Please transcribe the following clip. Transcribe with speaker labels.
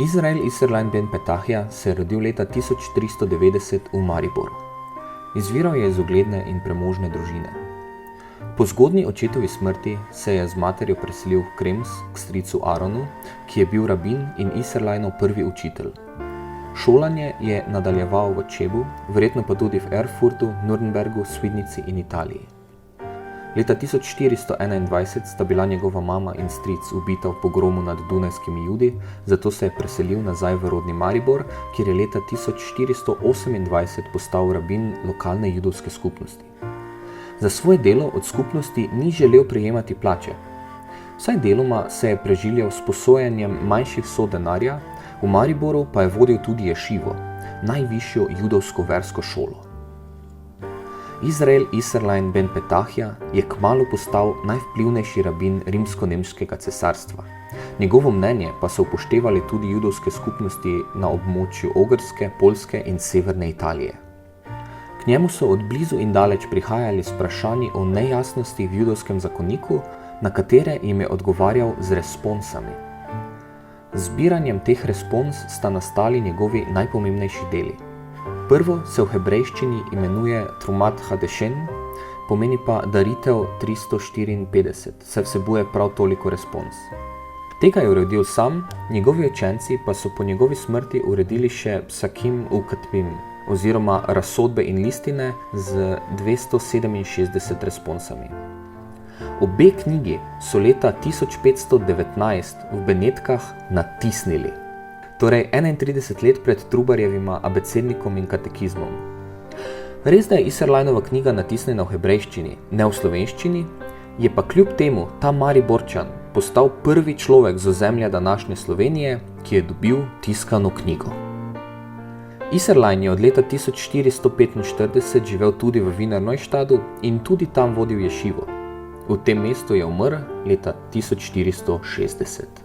Speaker 1: Izrael Isserlein ben Petahija se je rodil leta 1390 v Mariboru. Izviral je iz ugledne in premožne družine. Po zgodnji očetovi smrti se je z materjo preselil v Krems k stricu Aronu, ki je bil rabin in Isserleinov prvi učitelj. Šolanje je nadaljeval v Čebu, verjetno pa tudi v Erfurtu, Nürnbergu, Svidnici in Italiji. Leta 1421 sta bila njegova mama in stric ubita v pogromu nad dunajskimi Judi, zato se je preselil nazaj v rodni Maribor, kjer je leta 1428 postal rabin lokalne judovske skupnosti. Za svoje delo od skupnosti ni želel prejemati plače. Vsaj deloma se je preživljal s posojanjem manjših vsot denarja, v Mariboru pa je vodil tudi ješivo, najvišjo judovsko versko šolo. Izrael Isserlein ben Petahija je kmalu postal najvplivnejši rabin rimsko-nemškega cesarstva. Njegovo mnenje pa so upoštevali tudi judovske skupnosti na območju Ogrske, Poljske in severne Italije. K njemu so od blizu in daleč prihajali s vprašanji o nejasnosti v judovskem zakoniku, na katere jim je odgovarjal z responsami. Z zbiranjem teh respons sta nastali njegovi najpomembnejši deli. Prvo se v hebrejščini imenuje Trumat Hadešen, pomeni pa daritev 354, saj vsebuje prav toliko respons. Tega je uredil sam, njegovi učenci pa so po njegovi smrti uredili še Psakim uKatbim, oziroma razsodbe in listine z 267 responsami. Obe knjigi so leta 1519 v Benetkah natisnili, torej 31 let pred Trubarjevima abecednikom in katekizmom. Res, da je Isserleinova knjiga natisnjena v hebrejščini, ne v slovenščini, je pa kljub temu ta Mariborčan postal prvi človek z ozemlja današnje Slovenije, ki je dobil tiskano knjigo. Isserlein je od leta 1445 živel tudi v Wiener Neustadtu in tudi tam vodil ješivo. V tem mestu je umrl leta 1460.